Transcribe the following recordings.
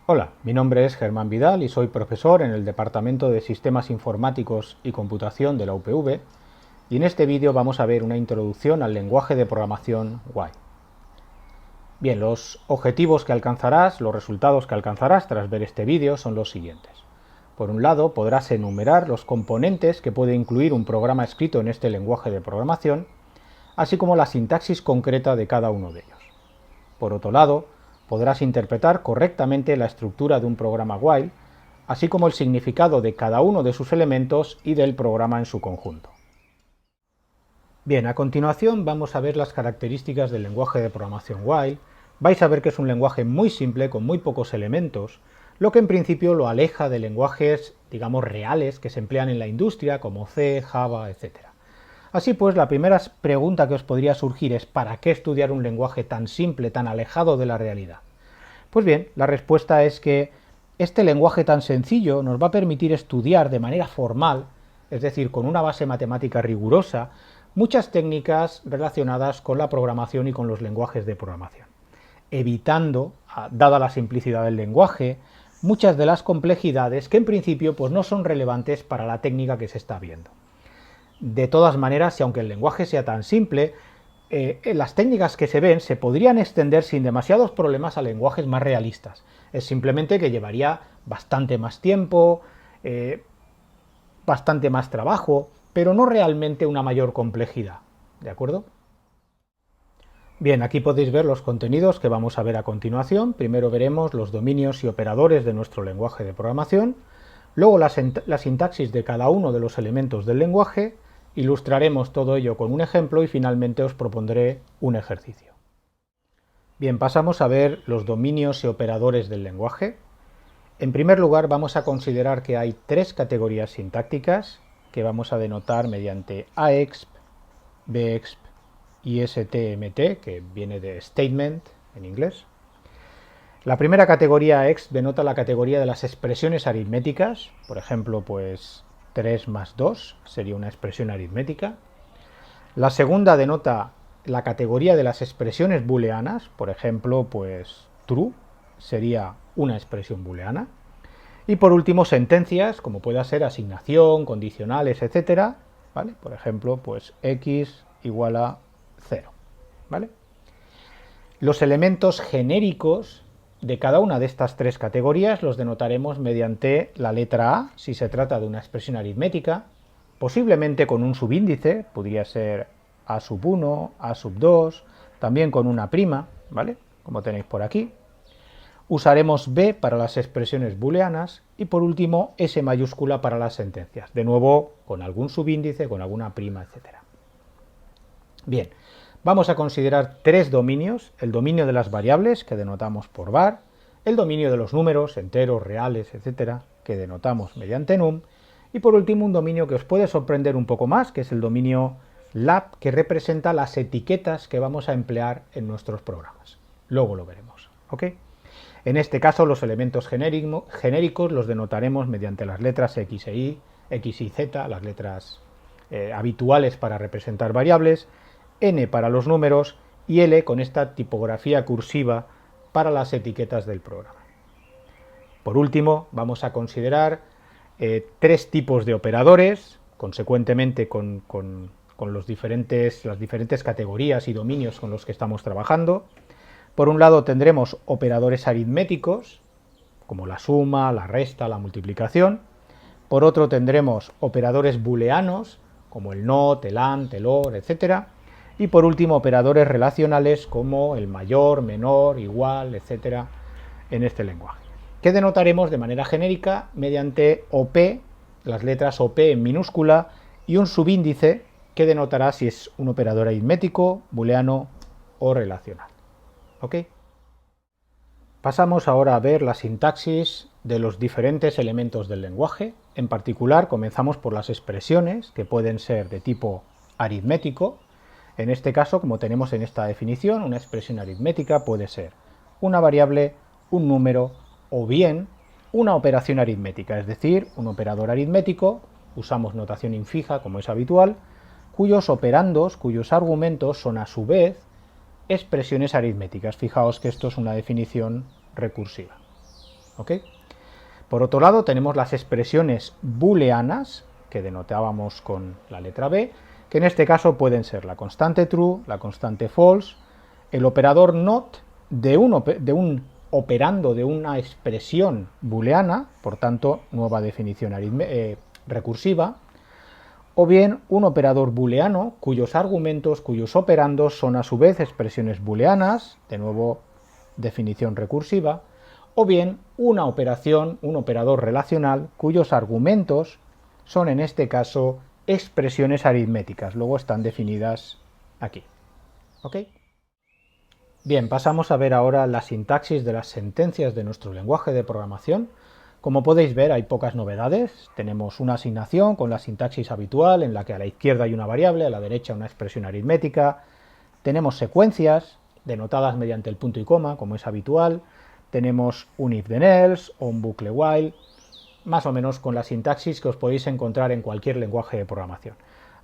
Hola, mi nombre es Germán Vidal y soy profesor en el Departamento de Sistemas Informáticos y Computación de la UPV, y en este vídeo vamos a ver una introducción al lenguaje de programación While. Bien, los objetivos que alcanzarás, los resultados que alcanzarás tras ver este vídeo son los siguientes. Por un lado, podrás enumerar los componentes que puede incluir un programa escrito en este lenguaje de programación, así como la sintaxis concreta de cada uno de ellos. Por otro lado, podrás interpretar correctamente la estructura de un programa while, así como el significado de cada uno de sus elementos y del programa en su conjunto. Bien, a continuación vamos a ver las características del lenguaje de programación while. Vais a ver que es un lenguaje muy simple, con muy pocos elementos, lo que en principio lo aleja de lenguajes, digamos, reales que se emplean en la industria, como C, Java, etc. Así pues, la primera pregunta que os podría surgir es ¿para qué estudiar un lenguaje tan simple, tan alejado de la realidad? Pues bien, la respuesta es que este lenguaje tan sencillo nos va a permitir estudiar de manera formal, es decir, con una base matemática rigurosa, muchas técnicas relacionadas con la programación y con los lenguajes de programación, evitando, dada la simplicidad del lenguaje, muchas de las complejidades que en principio pues, no son relevantes para la técnica que se está viendo. De todas maneras, si aunque el lenguaje sea tan simple, las técnicas que se ven se podrían extender sin demasiados problemas a lenguajes más realistas. Es simplemente que llevaría bastante más tiempo, bastante más trabajo, pero no realmente una mayor complejidad. ¿De acuerdo? Bien, aquí podéis ver los contenidos que vamos a ver a continuación. Primero veremos los dominios y operadores de nuestro lenguaje de programación, luego la sintaxis de cada uno de los elementos del lenguaje, ilustraremos todo ello con un ejemplo y finalmente os propondré un ejercicio. Bien, pasamos a ver los dominios y operadores del lenguaje. En primer lugar, vamos a considerar que hay tres categorías sintácticas que vamos a denotar mediante AEXP, BEXP y STMT, que viene de statement en inglés. La primera categoría AEXP denota la categoría de las expresiones aritméticas, por ejemplo, pues 3 más 2 sería una expresión aritmética. La segunda denota la categoría de las expresiones booleanas, por ejemplo, pues true sería una expresión booleana. Y por último, sentencias, como pueda ser asignación, condicionales, etc. ¿Vale? Por ejemplo, pues x igual a 0. ¿Vale? Los elementos genéricos de cada una de estas tres categorías los denotaremos mediante la letra A, si se trata de una expresión aritmética, posiblemente con un subíndice, podría ser A sub 1, A sub 2, también con una prima, ¿vale? Como tenéis por aquí. Usaremos B para las expresiones booleanas y por último S mayúscula para las sentencias, de nuevo con algún subíndice, con alguna prima, etc. Bien, vamos a considerar tres dominios: el dominio de las variables, que denotamos por var, el dominio de los números, enteros, reales, etc., que denotamos mediante num, y por último un dominio que os puede sorprender un poco más, que es el dominio lab, que representa las etiquetas que vamos a emplear en nuestros programas. Luego lo veremos, ¿ok? En este caso, los elementos genéricos los denotaremos mediante las letras X e Y, X y Z, las letras habituales para representar variables, N para los números y L con esta tipografía cursiva para las etiquetas del programa. Por último, vamos a considerar tres tipos de operadores, consecuentemente con las diferentes categorías y dominios con los que estamos trabajando. Por un lado tendremos operadores aritméticos, como la suma, la resta, la multiplicación. Por otro tendremos operadores booleanos, como el not, el and, el or, etc. Y por último operadores relacionales como el mayor, menor, igual, etc. en este lenguaje, que denotaremos de manera genérica mediante OP, las letras OP en minúscula, y un subíndice que denotará si es un operador aritmético, booleano o relacional. ¿Ok? Pasamos ahora a ver la sintaxis de los diferentes elementos del lenguaje. En particular, comenzamos por las expresiones, que pueden ser de tipo aritmético. En este caso, como tenemos en esta definición, una expresión aritmética puede ser una variable, un número o bien una operación aritmética, es decir, un operador aritmético, usamos notación infija como es habitual, cuyos operandos, cuyos argumentos son a su vez expresiones aritméticas. Fijaos que esto es una definición recursiva. ¿ok? Por otro lado, tenemos las expresiones booleanas, que denotábamos con la letra B, que en este caso pueden ser la constante true, la constante false, el operador not de un operando de una expresión booleana, por tanto, nueva definición recursiva, o bien un operador booleano cuyos argumentos, cuyos operandos son a su vez expresiones booleanas, de nuevo definición recursiva, o bien una operación, un operador relacional cuyos argumentos son en este caso expresiones aritméticas, luego están definidas aquí. ¿Ok? Bien, pasamos a ver ahora la sintaxis de las sentencias de nuestro lenguaje de programación. Como podéis ver, hay pocas novedades. Tenemos una asignación con la sintaxis habitual, en la que a la izquierda hay una variable, a la derecha una expresión aritmética. Tenemos secuencias, denotadas mediante el punto y coma, como es habitual. Tenemos un if then else o un bucle while, más o menos con la sintaxis que os podéis encontrar en cualquier lenguaje de programación.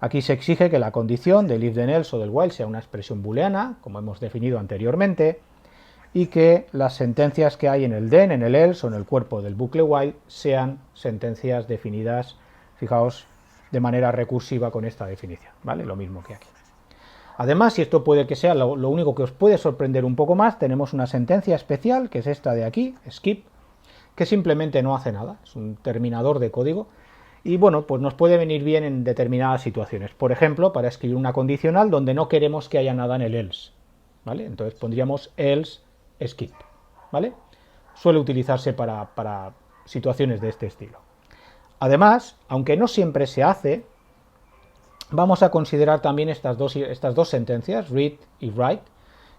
Aquí se exige que la condición del if then else o del while sea una expresión booleana, como hemos definido anteriormente, y que las sentencias que hay en el then, en el else o en el cuerpo del bucle while sean sentencias definidas, fijaos, de manera recursiva con esta definición, ¿vale? Lo mismo que aquí. Además, y esto puede que sea lo único que os puede sorprender un poco más, tenemos una sentencia especial, que es esta de aquí, skip, que simplemente no hace nada, es un terminador de código, y bueno, pues nos puede venir bien en determinadas situaciones. Por ejemplo, para escribir una condicional donde no queremos que haya nada en el else, ¿vale? Entonces pondríamos else skip, ¿vale? Suele utilizarse para situaciones de este estilo. Además, aunque no siempre se hace, vamos a considerar también estas dos sentencias, read y write,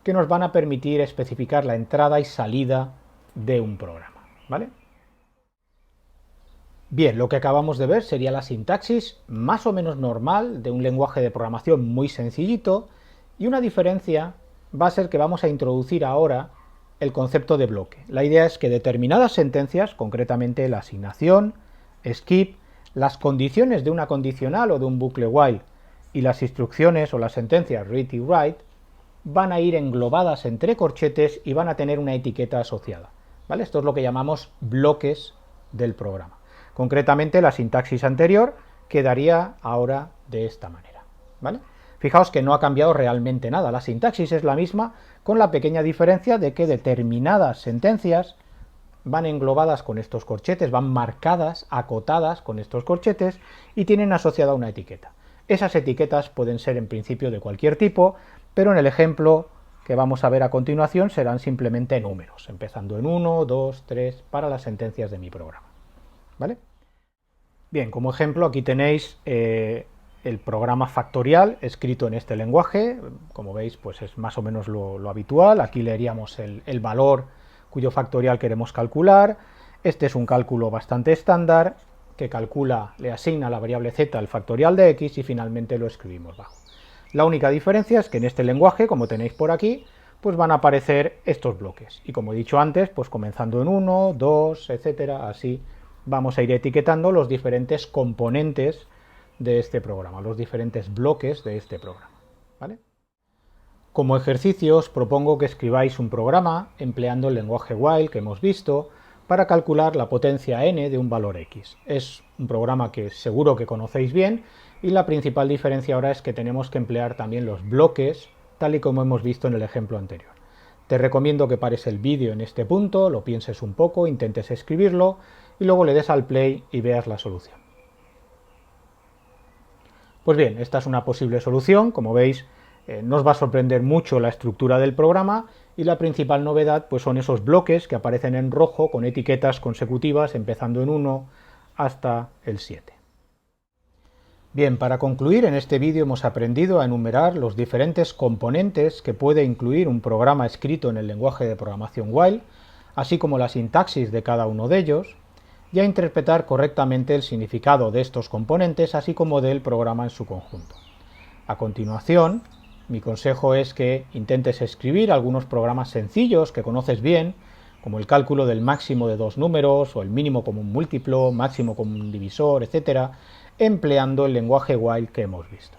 que nos van a permitir especificar la entrada y salida de un programa, ¿vale? Bien, lo que acabamos de ver sería la sintaxis más o menos normal de un lenguaje de programación muy sencillito, y una diferencia va a ser que vamos a introducir ahora el concepto de bloque. La idea es que determinadas sentencias, concretamente la asignación, skip, las condiciones de una condicional o de un bucle while y las instrucciones o las sentencias read y write van a ir englobadas entre corchetes y van a tener una etiqueta asociada, ¿vale? Esto es lo que llamamos bloques del programa. Concretamente, la sintaxis anterior quedaría ahora de esta manera, ¿vale? Fijaos que no ha cambiado realmente nada, la sintaxis es la misma, con la pequeña diferencia de que determinadas sentencias van englobadas con estos corchetes, van marcadas, acotadas con estos corchetes y tienen asociada una etiqueta. Esas etiquetas pueden ser en principio de cualquier tipo, pero en el ejemplo que vamos a ver a continuación serán simplemente números, empezando en 1, 2, 3, para las sentencias de mi programa, ¿vale? Bien, como ejemplo aquí tenéis el programa factorial escrito en este lenguaje. Como veis, pues es más o menos lo habitual. Aquí leeríamos el valor cuyo factorial queremos calcular. Este es un cálculo bastante estándar que calcula, le asigna a la variable z el factorial de x y finalmente lo escribimos bajo. La única diferencia es que en este lenguaje, como tenéis por aquí, pues van a aparecer estos bloques. Y como he dicho antes, pues comenzando en 1, 2, etcétera, así vamos a ir etiquetando los diferentes componentes de este programa, los diferentes bloques de este programa, ¿vale? Como ejercicio os propongo que escribáis un programa empleando el lenguaje while que hemos visto para calcular la potencia n de un valor x. Es un programa que seguro que conocéis bien y la principal diferencia ahora es que tenemos que emplear también los bloques tal y como hemos visto en el ejemplo anterior. Te recomiendo que pares el vídeo en este punto, lo pienses un poco, intentes escribirlo y luego le des al play y veas la solución. Pues bien, esta es una posible solución. Como veis, no os va a sorprender mucho la estructura del programa y la principal novedad pues son esos bloques que aparecen en rojo con etiquetas consecutivas empezando en 1 hasta el 7. Bien, para concluir, en este vídeo hemos aprendido a enumerar los diferentes componentes que puede incluir un programa escrito en el lenguaje de programación while, así como la sintaxis de cada uno de ellos, y a interpretar correctamente el significado de estos componentes, así como del programa en su conjunto. A continuación, mi consejo es que intentes escribir algunos programas sencillos que conoces bien, como el cálculo del máximo de dos números, o el mínimo común múltiplo, máximo común divisor, etc., empleando el lenguaje while que hemos visto.